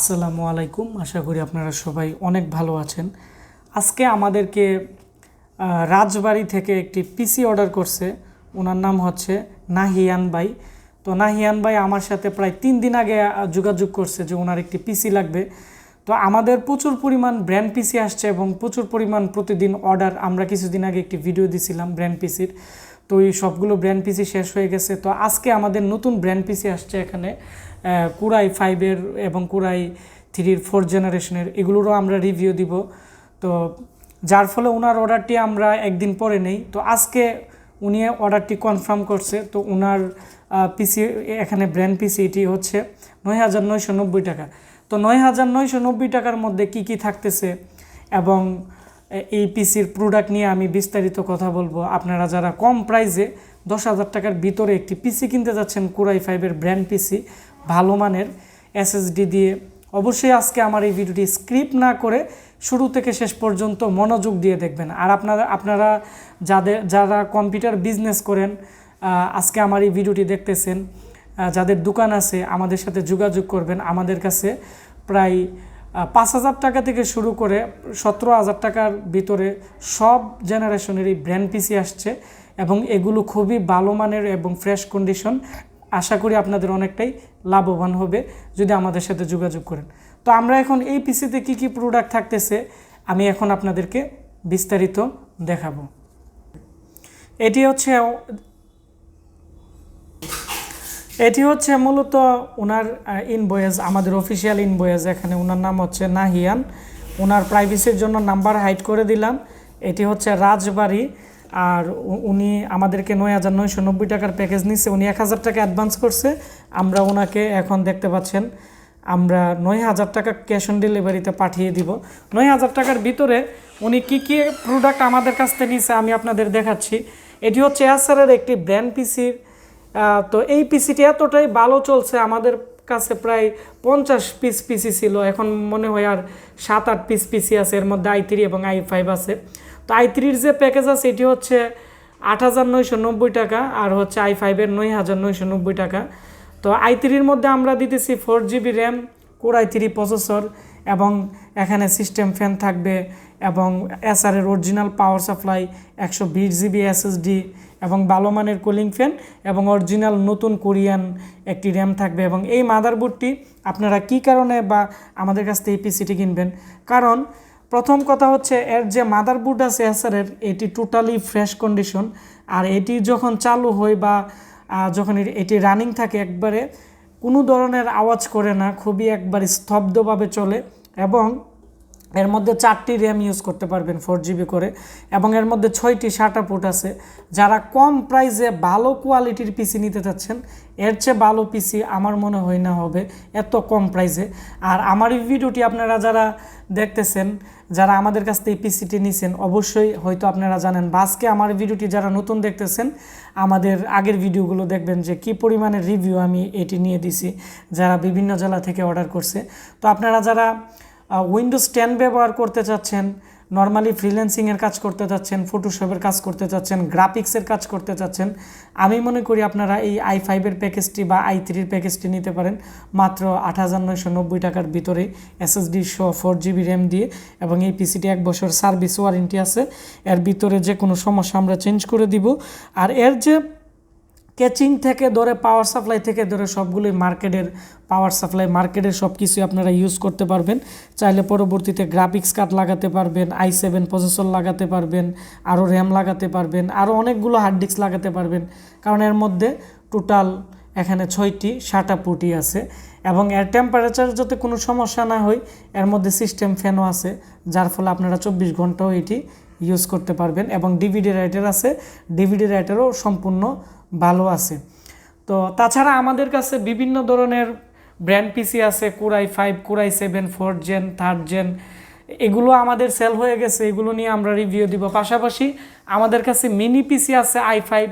আসসালামু আলাইকুম। আশা করি আপনারা সবাই অনেক ভালো আছেন। আজকে আমাদেরকে রাজবাড়ী থেকে একটি পিসি অর্ডার করছে। ওনার নাম হচ্ছে নাহিয়ান ভাই। তো নাহিয়ান ভাই আমার সাথে প্রায় 3 দিন আগে যোগাযোগ করছে যে ওনার একটি পিসি লাগবে। তো আমাদের প্রচুর পরিমাণ ব্র্যান্ড পিসি আসছে এবং প্রচুর পরিমাণ প্রতিদিন অর্ডার। আমরা কিছুদিন আগে একটি ভিডিও দিছিলাম ব্র্যান্ড পিসির। তো এই সবগুলো ব্র্যান্ড পিসি শেষ হয়ে গেছে। তো আজকে আমাদের নতুন ব্র্যান্ড পিসি আসছে এখানে কুরাই 5-এর এবং কুরাই 3-র 4th জেনারেশনের, এগুলোরও আমরা রিভিউ দিব। তো যার ফলে ওনার অর্ডারটি আমরা একদিন পরে নেই। তো আজকে উনি অর্ডারটি কনফার্ম করছে। তো ওনার পিসি এখানে ব্র্যান্ড পিসি এটি হচ্ছে ৯,৯৯০ টাকা। তো ৯,৯৯০ টাকার মধ্যে কি কি থাকতেছে এবং এই পিসির প্রোডাক্ট নিয়ে আমি বিস্তারিত কথা বলবো। আপনারা যারা কম প্রাইসে 10,000 টাকার ভিতরে একটি পিসি কিনতে যাচ্ছেন, কুরাই 5-এর ব্র্যান্ড পিসি, ভালো মানের এসএসডি দিয়ে, অবশ্যই আজকে আমার এই ভিডিওটি স্ক্রিপ্ট না করে শুরু থেকে শেষ পর্যন্ত মনোযোগ দিয়ে দেখবেন। আর আপনারা যারা কম্পিউটার বিজনেস করেন, আজকে আমার এই ভিডিওটি দেখতেছেন, যাদের দোকান আছে আমাদের সাথে যোগাযোগ করবেন। আমাদের কাছে প্রায় 5,000 টাকা থেকে শুরু করে 17,000 টাকার ভিতরে সব জেনারেশনেরই ব্র্যান্ড পিসি আসছে এবং এগুলো খুবই ভালো মানের এবং ফ্রেশ কন্ডিশন। আশা করি আপনাদের অনেকটাই লাভবান হবে যদি আমাদের সাথে যোগাযোগ করেন। তো আমরা এখন এই পিসিতে কি কি প্রোডাক্ট থাকতেছে আমি এখন আপনাদেরকে বিস্তারিত দেখাবো। এটি হচ্ছে মূলত ওনার ইনভয়েস, আমাদের অফিসিয়াল ইনভয়েস। এখানে ওনার নাম হচ্ছে নাহিয়ান। ওনার প্রাইভেসির জন্য নাম্বার হাইড করে দিলাম। এটি হচ্ছে রাজবাড়ী। আর উনি আমাদেরকে ৯,৯৯০ টাকার প্যাকেজ নিচ্ছে। উনি 1,000 টাকা অ্যাডভান্স করছে। আমরা ওনাকে এখন দেখতে পাচ্ছেন আমরা 9,000 টাকা ক্যাশ অন ডেলিভারিতে পাঠিয়ে দিব। 9,000 টাকার ভিতরে উনি কি কি প্রোডাক্ট আমাদের কাছ থেকে নিচ্ছে আমি আপনাদের দেখাচ্ছি। এটি হচ্ছে অ্যাসারের একটি ব্র্যান্ড পিসির। তো এই পিসিটি এতটাই ভালো চলছে, আমাদের কাছে প্রায় 50 পিস পিসি ছিল, এখন মনে হয় আর 7-8 পিস পিসি আছে। এর মধ্যে i3 এবং i5 আছে। তো i3-র যে প্যাকেজ আছে এটি হচ্ছে 8,990 টাকা আর হচ্ছে i5-এর 9,990 টাকা। তো i3-র মধ্যে আমরা দিতেছি 4GB RAM, core i3 processor এবং এখানে সিস্টেম ফ্যান থাকবে এবং এসারের original power supply, 120GB SSD এবং ভালো মানের কুলিং ফ্যান এবং অরিজিনাল নতুন কোরিয়ান একটি র্যাম থাকবে। এবং এই মাদারবোর্ডটি আপনারা কি কারণে বা আমাদের কাছ থেকে এই পিসিটি কিনবেন, কারণ প্রথম কথা হচ্ছে এর যে মাদারবোর্ড আছে এসারের, এটি টোটালি ফ্রেশ কন্ডিশন। আর এটি যখন চালু হয় বা যখন এটি রানিং থাকে একবারে কোনো ধরনের আওয়াজ করে না, খুবই একবার স্তব্ধভাবে চলে। এবং এর মধ্যে 4টি র্যাম ইউজ করতে পারবেন 4GB করে এবং এর মধ্যে 6টি SATA পোর্ট আছে। যারা কম প্রাইসে ভালো কোয়ালিটির পিসি নিতে চাচ্ছেন, এর চেয়ে ভালো পিসি আমার মনে হয় না হবে এত কম প্রাইসে। আর আমার এই ভিডিওটি আপনারা যারা দেখতেছেন, যারা আমাদের কাছ থেকে পিসিটি নিছেন, অবশ্যই হয়তো আপনারা জানেন বা আজকে আমার ভিডিওটি যারা নতুন দেখতেছেন আমাদের আগের ভিডিওগুলো দেখবেন যে কি পরিমাণে রিভিউ আমি এটি নিয়ে দিছি যারা বিভিন্ন জেলা থেকে অর্ডার করছে। তো আপনারা যারা উইন্ডোজ 10 ব্যবহার করতে চাচ্ছেন, নর্মালি ফ্রিল্যান্সিংয়ের কাজ করতে চাচ্ছেন, ফটোশপের কাজ করতে চাচ্ছেন, গ্রাফিক্সের কাজ করতে চাচ্ছেন, আমি মনে করি আপনারা এই i5-এর প্যাকেজটি বা i3-র প্যাকেজটি নিতে পারেন মাত্র 8,990 টাকার ভিতরে এসএসডি সহ 4GB র্যাম দিয়ে। এবং এই পিসিটি 1 বছর সার্ভিস ওয়ারেন্টি আছে। এর ভিতরে যে কোনো সমস্যা আমরা চেঞ্জ করে দিব। আর এর যে ক্যাচিং থেকে ধরে পাওয়ার সাপ্লাই থেকে ধরে সবগুলোই মার্কেটের পাওয়ার সাপ্লাই, মার্কেটের সব কিছুই আপনারা ইউজ করতে পারবেন। চাইলে পরবর্তীতে গ্রাফিক্স কার্ড লাগাতে পারবেন, i7 প্রসেসর লাগাতে পারবেন, আরও র্যাম লাগাতে পারবেন, আরও অনেকগুলো হার্ড ডিস্ক লাগাতে পারবেন। কারণ এর মধ্যে টোটাল এখানে 6টি SATA পোর্টই আছে। এবং এর টেম্পারেচার যাতে কোনো সমস্যা না হয়, এর মধ্যে সিস্টেম ফ্যানও আছে, যার ফলে আপনারা 24 ঘন্টাও এটি ইউজ করতে পারবেন। এবং ডিভিডি রাইটার আছে, ডিভিডি রাইটারও সম্পূর্ণ ভালো আছে। তো তাছাড়া আমাদের কাছে বিভিন্ন ধরনের ব্র্যান্ড পিসি আছে, কুরাই 5, কুরাই 7, 4th জেন, 3rd জেন, এগুলো আমাদের সেল হয়ে গেছে, এগুলো নিয়ে আমরা রিভিউ দিব। পাশাপাশি আমাদের কাছে মিনি পিসি আছে i5,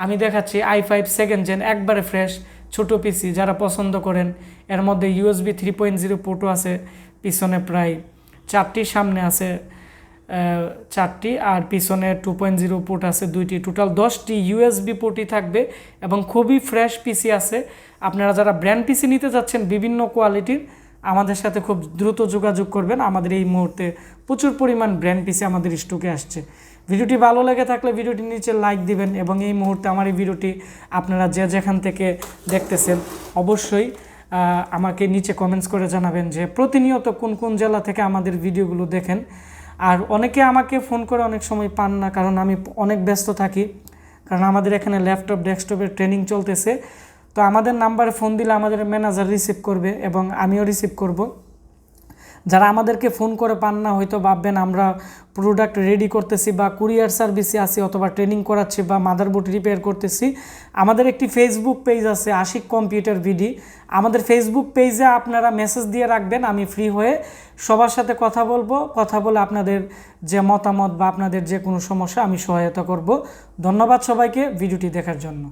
আমি দেখাচ্ছি i5 2nd জেন, একবারে ফ্রেশ ছোট পিসি যারা পছন্দ করেন। এর মধ্যে USB 3.0 পোর্টও আছে, পিছনে প্রায় 4টি, সামনে আছে 4টি আর পিছনে 2.0 পোর্ট আছে 2টি, টোটাল 10টি USB পোর্টই থাকবে এবং খুবই ফ্রেশ পিসি আছে। আপনারা যারা ব্র্যান্ড পিসি নিতে যাচ্ছেন বিভিন্ন কোয়ালিটির, আমাদের সাথে খুব দ্রুত যোগাযোগ করবেন। আমাদের এই মুহূর্তে প্রচুর পরিমাণ ব্র্যান্ড পিসি আমাদের স্টকে আসছে। ভিডিওটি ভালো লেগে থাকলে ভিডিওটির নিচে লাইক দিবেন এবং এই মুহূর্তে আমার এই ভিডিওটি আপনারা যে যেখান থেকে দেখতেছেন অবশ্যই আমাকে নিচে কমেন্টস করে জানাবেন যে প্রতিনিয়ত কোন কোন জেলা থেকে আমাদের ভিডিওগুলো দেখেন। আর অনেকে আমাকে ফোন করে অনেক সময় পান না, কারণ আমি অনেক ব্যস্ত থাকি, কারণ আমাদের এখানে ল্যাপটপ ডেস্কটপের ট্রেনিং চলতেছে। তো আমাদের নাম্বারে ফোন দিলে আমাদের ম্যানেজার রিসিভ করবে এবং আমিও রিসিভ করব। যারা আমাদেরকে ফোন করে পান না, হয়তো ভাববেন আমরা প্রোডাক্ট রেডি করতেছি বা কুরিয়ার সার্ভিসে আছি অথবা ট্রেনিং করাচ্ছি বা মাদারবোর্ড রিপেয়ার করতেছি। আমাদের একটি ফেসবুক পেজ আছে আশিক কম্পিউটার ভিডি। আমাদের ফেসবুক পেজে আপনারা মেসেজ দিয়ে রাখবেন, আমি ফ্রি হয়ে সবার সাথে কথা বলবো। কথা বলে আপনাদের যে মতামত বা আপনাদের যে কোনো সমস্যা আমি সহায়তা করব। ধন্যবাদ সবাইকে ভিডিওটি দেখার জন্য।